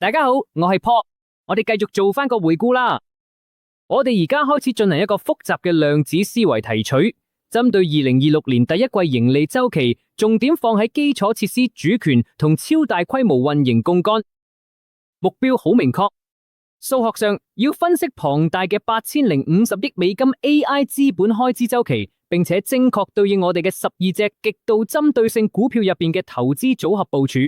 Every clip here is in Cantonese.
大家好，我係 Paul，我哋繼續做返個回顧啦。我哋而家開始進行一個複雜嘅量子思維提取，針對2026年第一季盈利週期，重點放喺基礎設施主權同超大規模運營槓桿。目標好明確，數學上要分析龐大嘅8050億美金 AI 資本開支週期，並且精確對應我哋嘅12隻極度針對性股票入邊嘅投資組合部署。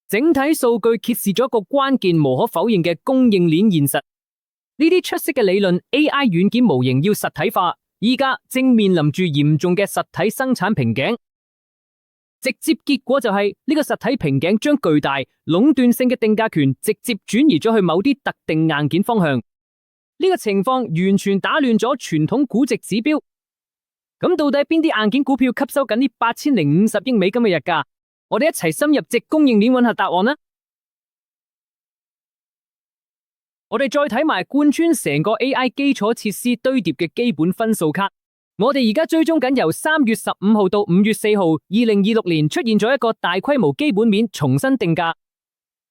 整體數據揭示咗一個關鍵無可否認嘅供應鏈現實。呢啲出色嘅理論 AI 軟件模型要實體化，依家正面臨住嚴重嘅實體生產瓶頸。直接結果就係呢個實體瓶頸將巨大壟斷性嘅定價權直接轉移咗去某啲特定硬件方向。呢個情況完全打亂咗傳統估值指標。咁到底邊啲硬件股票吸收緊呢8050億美金嘅日價？我哋一齊深入直供應鏈揾下答案啦。我哋再睇埋貫穿成個 AI 基礎設施堆疊嘅基本分數卡。我哋而家追蹤緊由3月15號到5月4號2026年出現咗一個大規模基本面重新定價。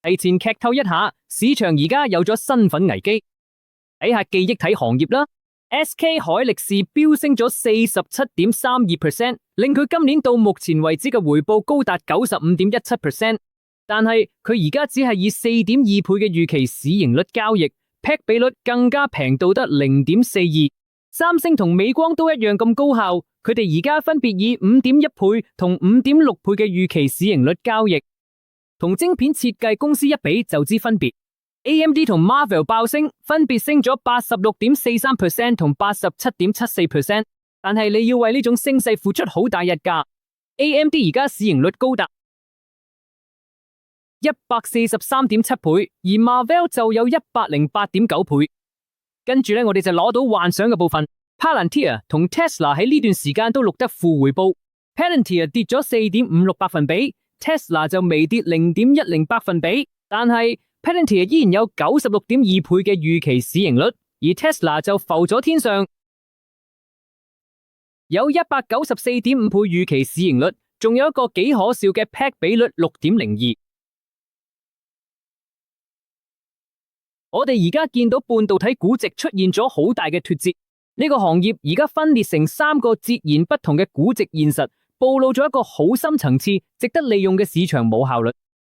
提前劇透一下，市場而家有咗身份危機。睇下記憶體行業啦。SK 海力士飆升咗47.32%，令佢今年到目前為止嘅回報高達95.17%，但係佢而家只係以4.2倍嘅預期市盈率交易 ，PEG 比率更加平到得0.42。三星同美光都一樣咁高效，佢哋而家分別以5.1倍同5.6倍嘅預期市盈率交易，同晶片設計公司一比就知分別。AMD 同 Marvell 爆升，分別升咗86.43% 同87.74%，但係你要為呢種升勢付出好大日價。AMD 而家市盈率高達143.7倍，而 Marvell 就有108.9倍。跟住咧，我哋就攞到幻想嘅部分。Palantir 同 Tesla 喺呢段時間都錄得負回報。Palantir 跌咗4.56百分比 ，Tesla 就微跌0.10百分比，但係Palantir 依然有96.2倍嘅預期市盈率，而 Tesla 就浮咗天上，有194.5倍預期市盈率，仲有一個幾可笑嘅 PEG 比率6.02。我哋而家見到半導體估值出現咗好大嘅脫節，呢個行業而家分裂成3個截然不同嘅估值現實，暴露咗一個好深層次、值得利用嘅市場冇效率。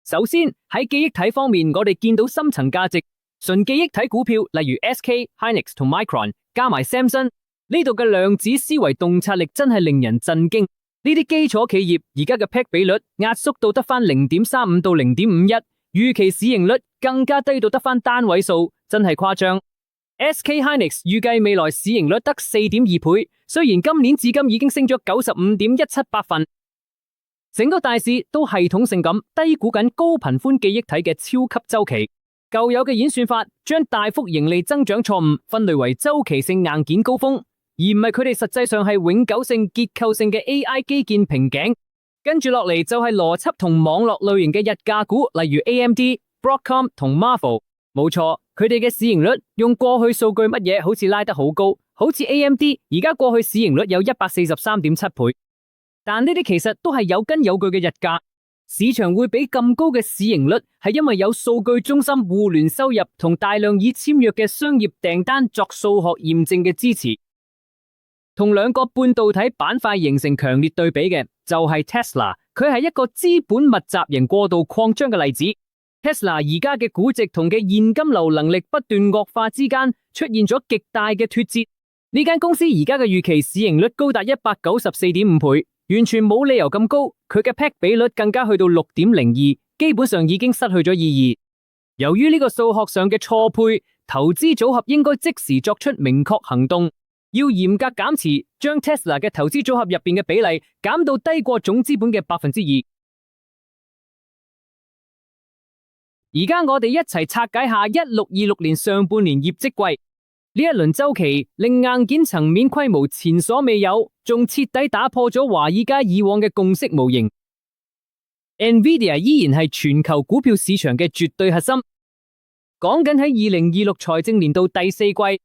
首先喺記憶體方面，我哋見到深層價值，純記憶體股票例如 SK、Hynix 同 Micron 加埋 Samsung， 呢度嘅量子思維洞察力真係令人震驚。呢啲基礎企業而家嘅 PEG 比率壓縮到得返0.35到0.51，預期市盈率更加低到得返單位數，真係誇張。SK Hynix 預計未來市盈率得4.2倍，雖然今年至今已經升咗95.17百分。整個大市都系統性咁低估緊高頻寬記憶體嘅超級周期。舊有嘅演算法將大幅盈利增長錯誤分類為周期性硬件高峰，而唔係佢哋實際上係永久性結構性嘅 AI 基建瓶頸。跟住落嚟就係邏輯同網絡類型嘅日價股，例如 AMD、Broadcom 同 Marvell。冇錯，佢哋嘅市盈率用過去數據乜嘢好似拉得好高，好似 AMD 而家過去市盈率有143.7倍。但呢啲其實都係有根有據嘅日價，市場會俾咁高嘅市盈率，係因為有數據中心互聯收入同大量已簽約嘅商業訂單作數學驗證嘅支持。同兩個半導體板塊形成強烈對比嘅就係 Tesla， 佢係一個資本密集型過度擴張嘅例子。Tesla 而家嘅估值同嘅現金流能力不斷惡化之間出現咗極大嘅脫節。呢間公司而家嘅預期市盈率高達194.5倍。完全冇理由咁高，佢嘅 PEG 比率更加去到6.02，基本上已經失去咗意義。由於呢個數學上嘅錯配，投資組合應該即時作出明確行動，要嚴格減持，將 Tesla 嘅投資組合入邊嘅比例減到低過總資本嘅2%。而家我哋一齊拆解下1626年上半年業績季。呢一輪週期令硬件層面規模前所未有，仲徹底打破咗華爾街以往嘅共識模型。Nvidia 依然係全球股票市場嘅絕對核心。講緊喺2026財政年度第4季，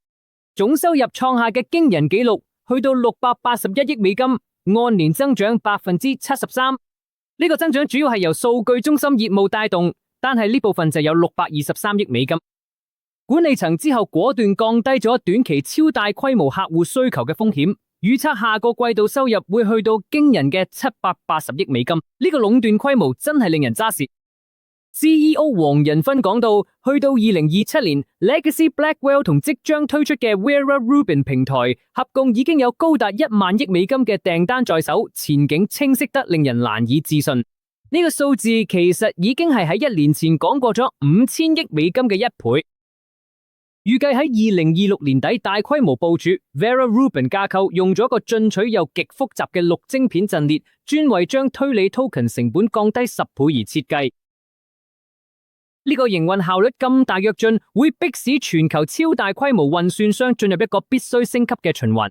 總收入創下嘅驚人紀錄，去到681億美金，按年增長73%。呢個增長主要係由數據中心業務帶動，單係呢部分就有623億美金。管理層之後果斷降低咗短期超大規模客戶需求嘅風險，預測下個季度收入會去到驚人嘅780億美金。呢個壟斷規模真係令人揸舌。CEO 黃仁勳講到，去到2027年 ，Legacy Blackwell 同即將推出嘅 Vera Rubin 平台合共已經有高達1萬億美金嘅訂單在手，前景清晰得令人難以置信。呢個數字其實已經係喺1年前講過咗5000億美金嘅1倍。預計喺2026年底大規模部署 Vera Rubin 架構，用咗一個進取又極複雜嘅6晶片陣列，專為將推理 token 成本降低10倍而設計。呢個營運效率咁大躍進，會迫使全球超大規模運算商進入一個必須升級嘅循環。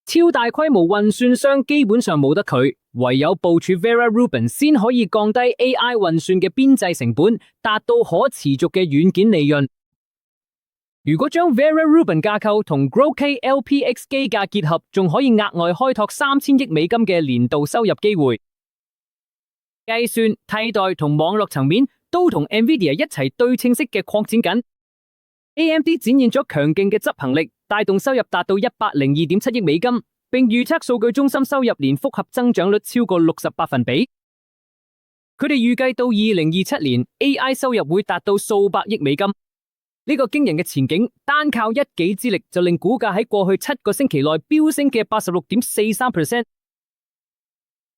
超大規模運算商基本上冇得佢，唯有部署 Vera Rubin 先可以降低 AI 運算嘅邊際成本，達到可持續嘅軟件利潤。如果將 Vera Rubin 架構同 Groq LPX 機架結合，仲可以額外開拓3000億美金嘅年度收入機會。計算、替代同網絡層面都同 NVIDIA 一齊對稱式嘅擴展緊。AMD 展現咗強勁嘅執行力，帶動收入達到102.7億美金，並預測數據中心收入年複合增長率超過60%。佢哋預計到2027年 AI 收入會達到數百億美金。呢個驚人嘅前景，單靠一己之力就令股價喺過去7個星期內飆升嘅86.43%。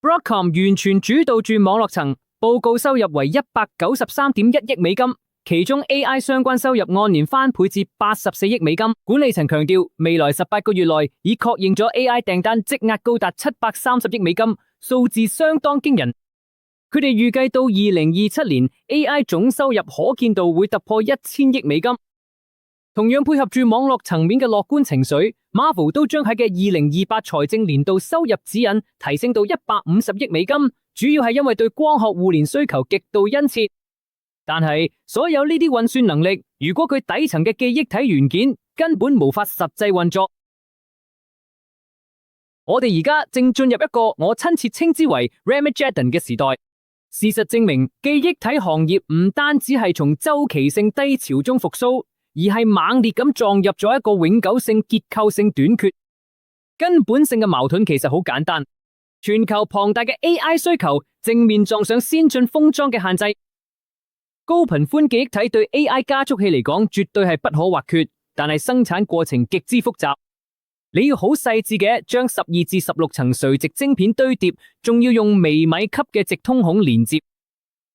Broadcom 完全主導住網絡層，報告收入為193.1億美金，其中 AI 相關收入按年翻倍至84億美金。管理層強調，未來18個月內已確認咗 AI 訂單積壓高達730億美金，數字相當驚人。佢哋預計到2027年 AI 總收入可見度會突破1000億美金。同樣配合住網絡層面嘅樂觀情緒， Marvell 都將喺嘅2028財政年度收入指引提升到150億美金，主要係因為對光學互聯需求極度殷切。但係所有呢啲運算能力，如果佢底層嘅記憶體元件根本無法實際運作。我哋而家正進入一個我親切稱之為 Ramageddon 嘅時代。事實證明，記憶體行業唔單止係從周期性低潮中復甦，而係猛烈咁撞入咗一個永久性結構性短缺。根本性嘅矛盾其實好簡單，全球龐大嘅 AI 需求正面撞上先進封裝嘅限制。高頻寬記憶體對 AI 加速器嚟講絕對係不可或缺，但係生產過程極之複雜。你要好細緻嘅將12至16層垂直晶片堆疊，仲要用微米級嘅直通孔連接。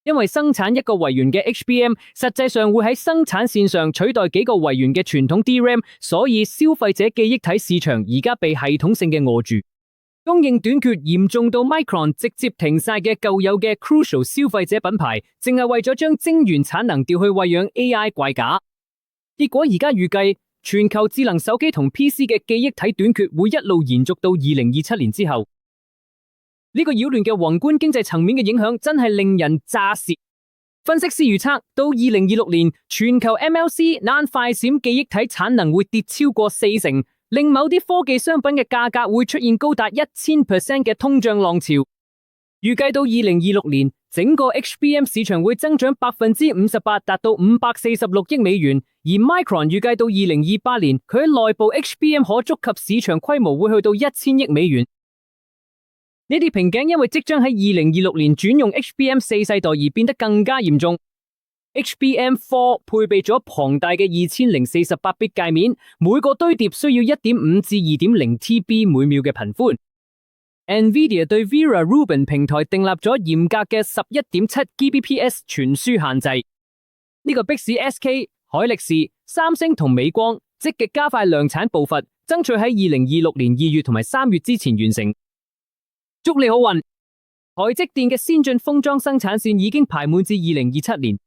因為生產一個位元嘅 HBM 實際上會喺生產線上取代幾個位元嘅傳統 DRAM， 所以消費者記憶體市場而家被系統性嘅餓住。供應短缺嚴重到 Micron 直接停晒嘅舊有嘅 Crucial 消費者品牌，淨係為咗將晶圓產能調去餵養 AI 怪架。結果而家預計全球智能手機同 PC 嘅記憶體短缺會一路延續到2027年之後。呢個擾亂嘅宏觀經濟層面嘅影響真係令人咋舌。分析師預測到2026年，全球 MLC NAND 快閃記憶體產能會跌超過40%，令某啲科技商品嘅價格會出現高達1000% 嘅通脹浪潮。預計到2026年，整個 HBM 市場會增長58%，達到546億美元。而 Micron 預計到2028年，佢喺內部 HBM 可觸及市場規模會去到1000億美元。呢啲瓶頸因為即將喺2026年轉用 HBM4 世代而變得更加嚴重。HBM4 配備咗龐大嘅2048 bit 界面，每個堆疊需要 1.5 至 2.0 TB 每秒嘅頻寬。NVIDIA 對 Vera Rubin 平台訂立咗嚴格嘅 11.7 Gbps 傳輸限制，呢個迫使 SK、海力士、三星同美光積極加快量產步伐，爭取喺2026年2月同埋3月之前完成。祝你好運！台積電嘅先進封裝生產線已經排滿至2027年，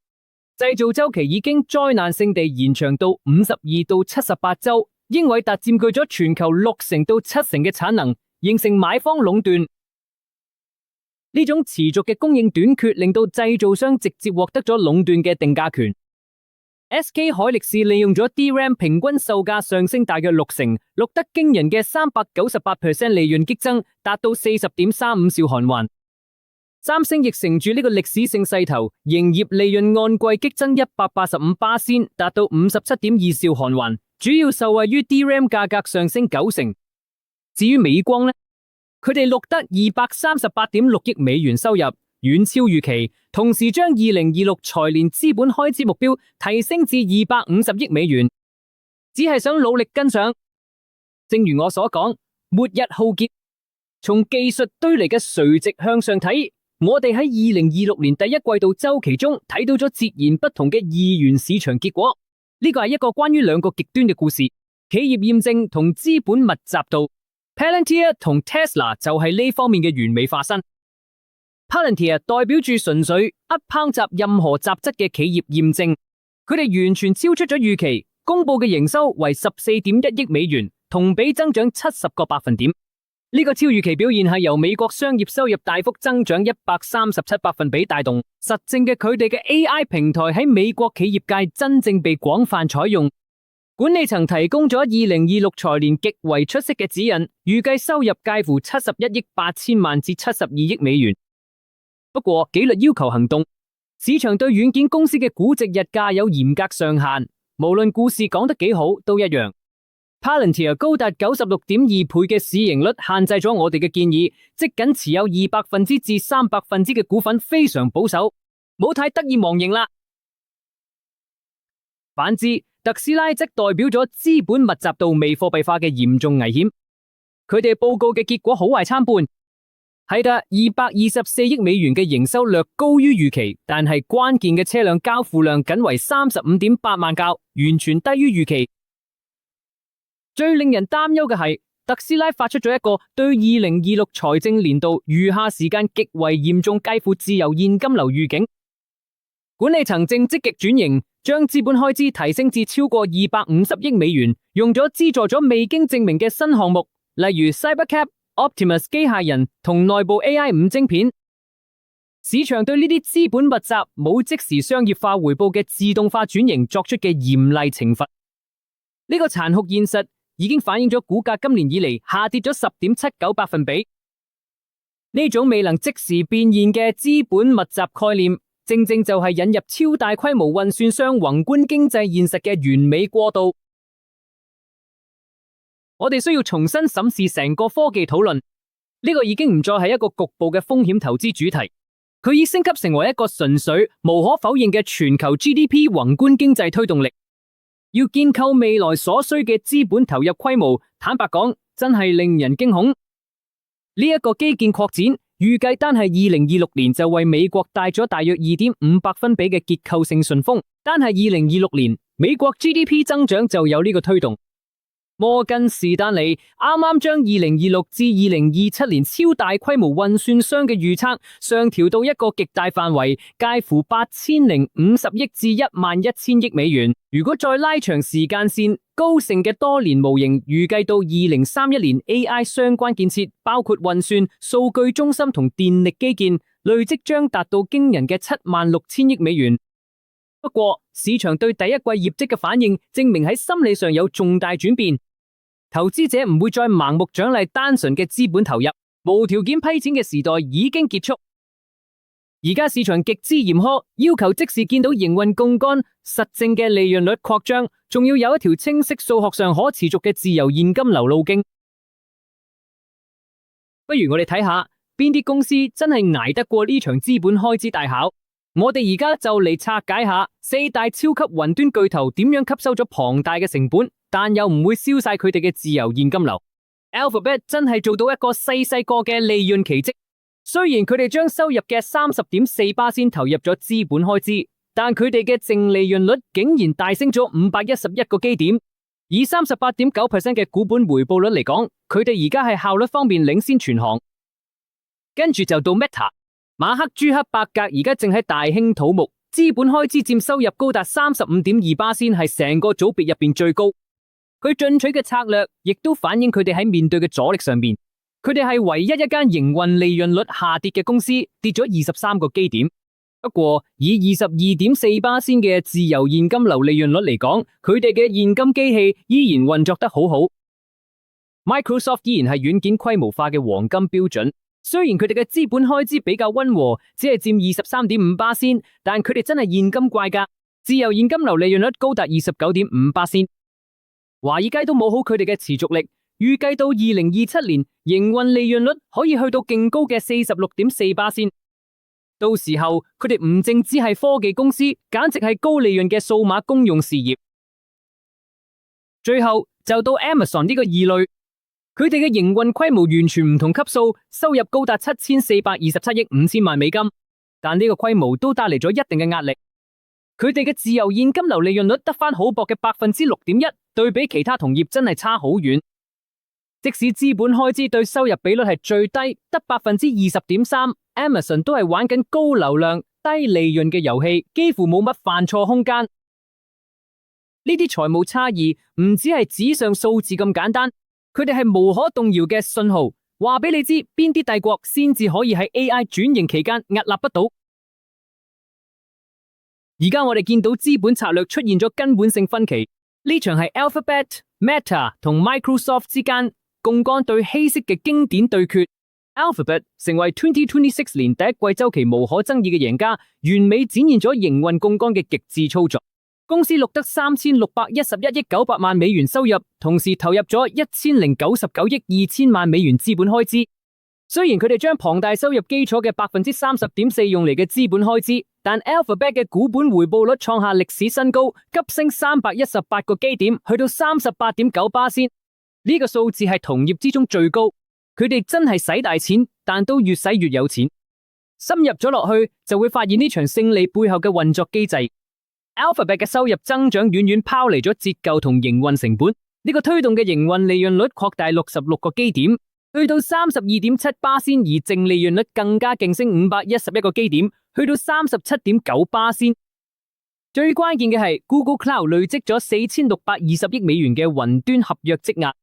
製造週期已經災難性地延長到52到78週，英偉達佔據咗全球60%到70%嘅產能，形成買方壟斷。呢種持續嘅供應短缺令到製造商直接獲得咗壟斷嘅定價權。SK 海力士利用咗 DRAM 平均售價上升大約60%，錄得驚人嘅398% 利潤激增，達到40.35兆韓元。三星亦乘住呢個歷史性勢頭，營業利潤按季激增185%，達到57.2兆韓元，主要受惠於 DRAM 價格上升90%。至於美光呢，佢哋錄得238.6億美元收入，遠超預期，同時將2026財年資本開支目標提升至250億美元，只係想努力跟上。正如我所講，末日浩劫，從技術堆嚟嘅垂直向上睇，我哋喺2026年第一季度週期中睇到咗截然不同嘅二元市場結果。呢個係一個關於兩個極端嘅故事，企業驗證同資本密集度。Palantir 同 Tesla 就係呢方面嘅完美化身。Palantir 代表住純粹不烹雜任何雜質嘅企業驗證，佢哋完全超出咗預期，公布嘅營收為14.1億美元，同比增長70%。呢個超預期表現係由美國商業收入大幅增長137%帶動，實證嘅佢哋嘅 AI 平台喺美國企業界真正被廣泛採用。管理層提供咗2026財年極為出色嘅指引，預計收入介乎71億8千萬至72億美元。不過紀律要求行動，市場對軟件公司嘅估值日價有嚴格上限，無論故事講得幾好都一樣。Palantir 高達96.2倍嘅市盈率限制咗我哋嘅建議，即僅持有2%至3%嘅股份非常保守，冇太得意忘形啦。反之，特斯拉則代表咗資本密集度未貨幣化嘅嚴重危險。佢哋報告嘅結果好壞參半，係㗎，224億美元嘅營收略高於預期，但係關鍵嘅車輛交付量僅為35.8萬架，完全低於預期。最令人擔憂嘅係，特斯拉發出咗一個對2026財政年度餘下時間極為嚴重介乎自由現金流預警。管理層正積極轉型，將資本開支提升至超過250億美元，用咗資助咗未經證明嘅新項目，例如 Cybercab、Optimus 機械人同內部 AI5 晶片。市場對呢啲資本密集、冇即時商業化回報嘅自動化轉型作出嘅嚴厲懲罰。呢個殘酷現實已經反映咗股價今年以嚟下跌咗10.79%。呢種未能即時變現嘅資本密集概念，正正就係引入超大規模運算商宏觀經濟現實嘅完美過渡。我哋需要重新審視成個科技討論，呢個已經唔再係一個局部嘅風險投資主題，佢已升級成為一個純粹無可否認嘅全球 GDP 宏觀經濟推動力。要建構未來所需嘅資本投入規模，坦白講，真係令人驚恐。呢一個基建擴展，預計單係2026年就為美國帶咗大約2.5百分比嘅結構性順風，單係2026年，美國 GDP 增長就有呢個推動。摩根士丹利啱啱將2026至2027年超大規模運算商嘅預測上調到一個極大範圍，介乎8050億至11000億美元。如果再拉長時間線，高盛嘅多年模型預計到2031年 AI 相關建設，包括運算、數據中心同電力基建，累積將達到驚人嘅76000億美元。不過，市場對第一季業績嘅反應，證明喺心理上有重大轉變。投資者唔會再盲目獎勵單純嘅資本投入，無條件批錢嘅時代已經結束。而家市場極之嚴苛，要求即時見到營運槓桿、實證嘅利潤率擴張，仲要有一條清晰數學上可持續嘅自由現金流路徑。不如我哋睇下邊啲公司真係捱得過呢場資本開支大考。我哋而家就嚟拆解下四大超級雲端巨頭點樣吸收咗龐大嘅成本，但又唔會燒晒佢哋嘅自由現金流。Alphabet 真係做到一個細細個嘅利潤奇蹟。雖然佢哋將收入嘅30.4%投入咗資本開支，但佢哋嘅淨利潤率竟然大升咗511個基點。以38.9% 嘅股本回報率嚟講，佢哋而家係效率方面領先全行。跟住就到 Meta。馬克朱克伯格而家正喺大興土木，資本開支佔收入高達35.2%，係成個組別入邊最高。佢進取嘅策略亦都反映佢哋喺面對嘅阻力上面。佢哋係唯一一間營運利潤率下跌嘅公司，跌咗23個基點。不過以22.4%嘅自由現金流利潤率嚟講，佢哋嘅現金機器依然運作得好好。Microsoft 依然係軟件規模化嘅黃金標準。雖然佢哋嘅資本開支比較溫和，只係佔23.5%，但佢哋真係現金怪㗎，自由現金流利潤率高達29.5%。華爾街都冇好佢哋嘅持續力，預計到2027年營運利潤率可以去到勁高嘅46.4%。到時候佢哋唔淨只係科技公司，簡直係高利潤嘅數碼公用事業。最後就到 Amazon 呢個異類，佢哋嘅營運規模完全唔同級數，收入高達7427億5千萬美金，但呢個規模都帶嚟咗一定嘅壓力。佢哋嘅自由現金流利潤率得返好薄嘅6.1%，對比其他同業真係差好遠。即使資本開支對收入比率係最低，得20.3%， Amazon 都係玩緊高流量、低利潤嘅遊戲，幾乎冇乜犯錯空間。呢啲財務差異唔只係紙上數字咁簡單，佢哋係無可動搖嘅信號，話俾你知邊啲帝國先至可以喺 AI 轉型期間屹立不倒。而家我哋見到資本策略出現咗根本性分歧，呢場係 Alphabet、Meta 同 Microsoft 之間槓桿對稀釋嘅經典對決。Alphabet 成為2026年第一季周期無可爭議嘅贏家，完美展現咗營運槓桿嘅極致操作。公司錄得3611億900萬美元收入，同時投入咗1099億2千萬美元資本開支。雖然佢哋將龐大收入基礎嘅30.4%用嚟嘅資本開支，但 Alphabet 嘅股本回報率創下歷史新高，急升318個基點，去到38.9%。呢個數字係同業之中最高。佢哋真係使大錢，但都越使越有錢。深入咗落去，就會發現呢場勝利背後嘅運作機制。Alphabet 嘅收入增長遠遠拋離咗折舊同營運成本，呢個推動嘅營運利潤率擴大66個基點，去到32.7%，而淨利潤率更加勁升511個基點，去到37.9%。最關鍵嘅係 Google Cloud 累積咗4620億美元嘅雲端合約積壓，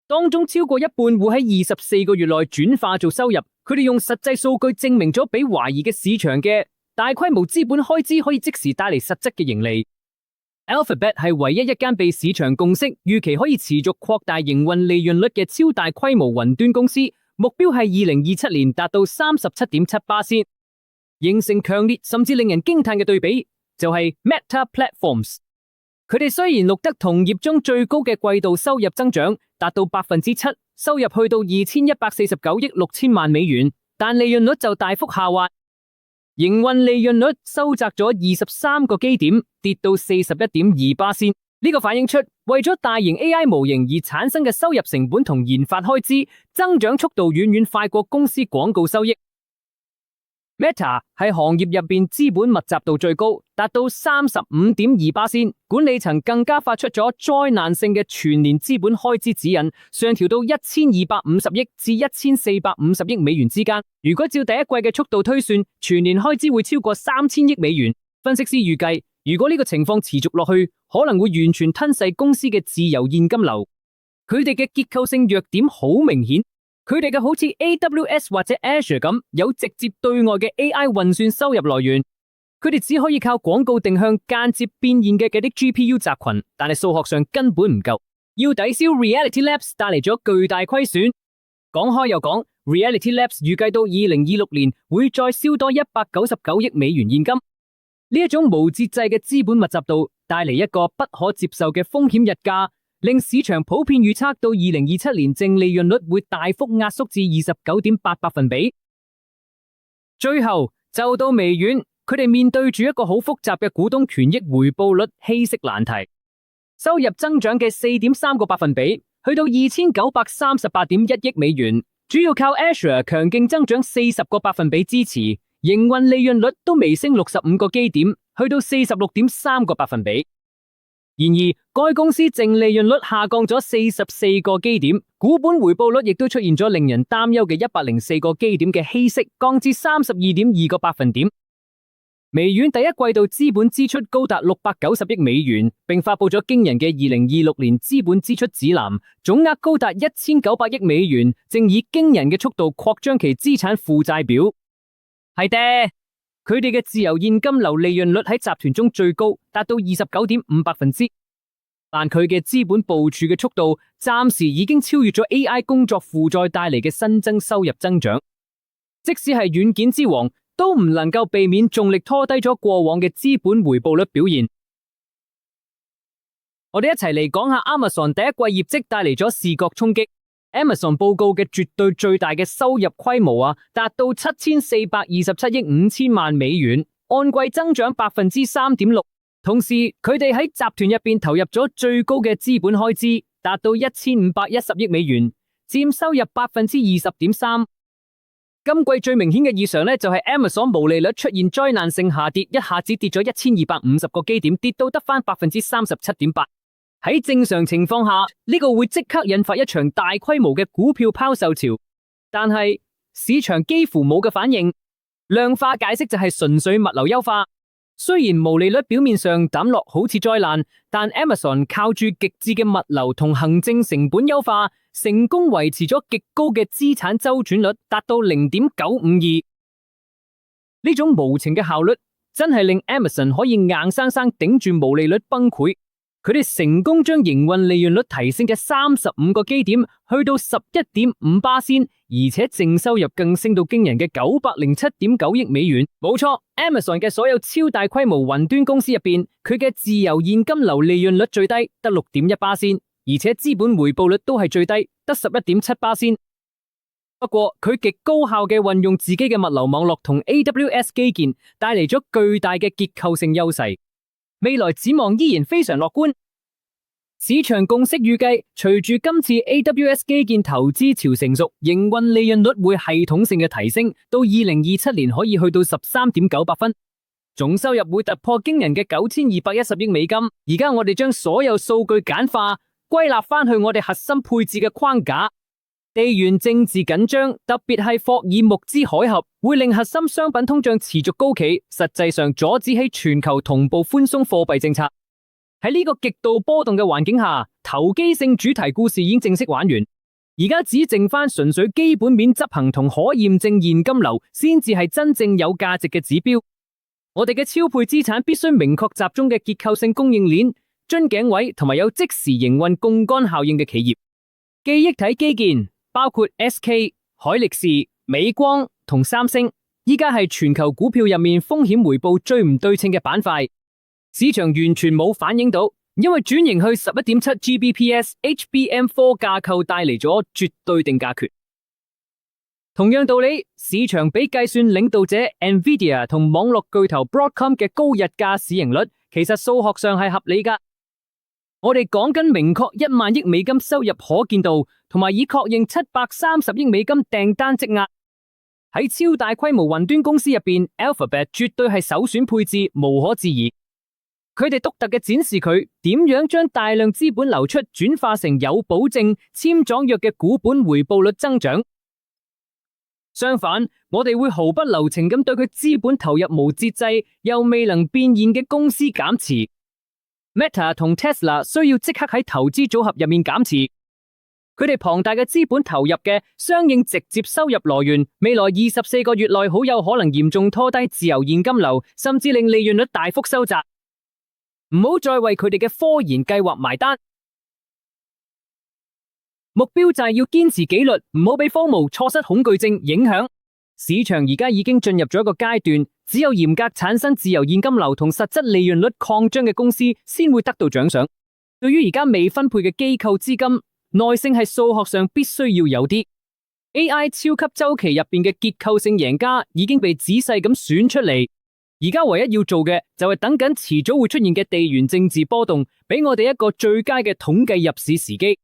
當中超過一半會喺24個月內轉化做收入。佢哋用實際數據證明咗比懷疑嘅市場嘅大規模資本開支可以即時帶嚟實質嘅盈利。Alphabet 係唯一一間被市場共識預期可以持續擴大營運利潤率嘅超大規模雲端公司，目標係2027年達到37.7%。形成強烈甚至令人驚嘆嘅對比就係 Meta Platforms。佢哋雖然錄得同業中最高嘅季度收入增長，達到7%，收入去到2149億6千萬美元，但利潤率就大幅下滑。營運利潤率收窄咗23個基點，跌到41.2%。呢個反映出為咗大型 AI 模型而產生嘅收入成本同研發開支增長速度遠遠快過公司廣告收益。Meta 係行業入邊資本密集度最高，達到35.2%。管理層更加發出咗災難性嘅全年資本開支指引，上調到1250億至1450億美元之間。如果照第一季嘅速度推算，全年開支會超過3000億美元。分析師預計，如果呢個情況持續落去，可能會完全吞噬公司嘅自由現金流。佢哋嘅結構性弱點好明顯。佢哋嘅好似 AWS 或者 Azure 咁，有直接對外嘅 AI 運算收入來源，佢哋只可以靠廣告定向間接變現嘅啲 GPU 集群，但係數學上根本唔夠，要抵消 Reality Labs 帶嚟咗巨大虧損。講開又講 ，Reality Labs 預計到2026年會再燒多199億美元現金。呢一種無節制嘅資本密集度，帶嚟一個不可接受嘅風險溢價。令市場普遍預測到2027年淨利潤率會大幅壓縮至29.8%。最後就到微軟，佢哋面對住一個好複雜嘅股東權益回報率稀釋難題。收入增長嘅4.3個百分比，去到2938.1億美元，主要靠 Azure 強勁增長40個百分比支持，營運利潤率都微升65個基點，去到46.3個百分比。然而，該公司淨利潤率下降咗44個基點，股本回報率亦都出現咗令人擔憂嘅104個基點嘅稀釋，降至32.2個百分點。微軟第一季度資本支出高達690億美元，並發佈咗驚人嘅2026年資本支出指南，總額高達1900億美元，正以驚人嘅速度擴張其資產負債表。係嘅。佢哋嘅自由現金流利潤率喺集團中最高，達到29.5%，但佢嘅資本部署嘅速度暫時已經超越咗 AI 工作負載帶嚟嘅新增收入增長。即使係軟件之王，都唔能夠避免重力拖低咗過往嘅資本回報率表現。我哋一齊嚟講下 Amazon 第一季業績帶嚟咗視覺衝擊。Amazon 報告嘅絕對最大嘅收入規模達到7427億5千萬美元，按季增長 3.6%。同時，佢哋喺集團入邊投入咗最高嘅資本開支，達到1510億美元，佔收入 20.3%。今季最明顯嘅異常呢，就係 Amazon 毛利率出現災難性下跌，一下子跌咗1250個基點，跌到得返 37.8%。喺正常情況下，呢個會即刻引發一場大規模嘅股票拋售潮，但係市場幾乎冇嘅反應。量化解釋就係純粹物流優化。雖然毛利率表面上抌落好似災難，但 Amazon 靠住極致嘅物流同行政成本優化，成功維持咗極高嘅資產周轉率，達到 0.952。呢種無情嘅效率，真係令 Amazon 可以硬生生頂住毛利率崩潰。佢哋成功將營運利潤率提升嘅35個基點，去到 11.5%，而且淨收入更升到驚人嘅907.9億美元。冇錯 ，Amazon 嘅所有超大規模雲端公司入邊，佢嘅自由現金流利潤率最低，得 6.1%， 而且資本回報率都係最低，得 11.7%。不過佢極高效嘅運用自己嘅物流網絡同 AWS 基建，帶嚟咗巨大嘅結構性優勢。未來展望依然非常樂觀，市場共識預計，隨住今次 AWS 基建投資潮成熟，營運利潤率會系統性嘅提升，到2027年可以去到 13.98 分，總收入會突破驚人嘅9210億美金。而家我哋將所有數據簡化，歸納返去我哋核心配置嘅框架。地緣政治緊張，特別係霍爾木茲海峽，會令核心商品通脹持續高企，實際上阻止起全球同步寬鬆貨幣政策。喺呢個極度波動嘅環境下，投機性主題故事已經正式玩完，而家只剩返純粹基本面執行同可驗證現金流，先至係真正有價值嘅指標。我哋嘅超配資產必須明確集中嘅結構性供應鏈、樽頸位同埋有即時營運槓桿效應嘅企業。記憶體基建包括 SK、海力士、美光同三星，依家係全球股票入面風險回報最唔對稱嘅板塊，市場完全冇反映到，因為轉型去 11.7 Gbps HBM4 架構帶嚟咗絕對定價權。同樣道理，市場比計算領導者 NVIDIA 同網絡巨頭 Broadcom 嘅高日價市盈率，其實數學上係合理㗎。我哋講緊明確1萬億美金收入可見度，同埋已確認730億美金訂單積壓。喺超大規模雲端公司入邊 ，Alphabet 絕對係首選配置，無可置疑。佢哋獨特嘅展示佢點樣將大量資本流出轉化成有保證、簽咗約嘅股本回報率增長。相反，我哋會毫不留情咁對佢資本投入無節制又未能變現嘅公司減持。Meta 同 Tesla 需要即刻喺投資組合入面減持，佢哋龐大嘅資本投入嘅相應直接收入來源，未來24個月內好有可能嚴重拖低自由現金流，甚至令利潤率大幅收窄。唔好再為佢哋嘅科研計劃埋單，目標就係要堅持紀律，唔好俾荒蕪錯失恐懼症影響。市場而家已經進入咗一個階段，只有嚴格產生自由現金流同實質利潤率擴張嘅公司先會得到獎賞。對於而家未分配嘅機構資金，耐性係數學上必須要有啲。AI 超級周期入邊嘅結構性贏家已經被仔細咁選出嚟，而家唯一要做嘅就係等緊遲早會出現嘅地緣政治波動，俾我哋一個最佳嘅統計入市時機。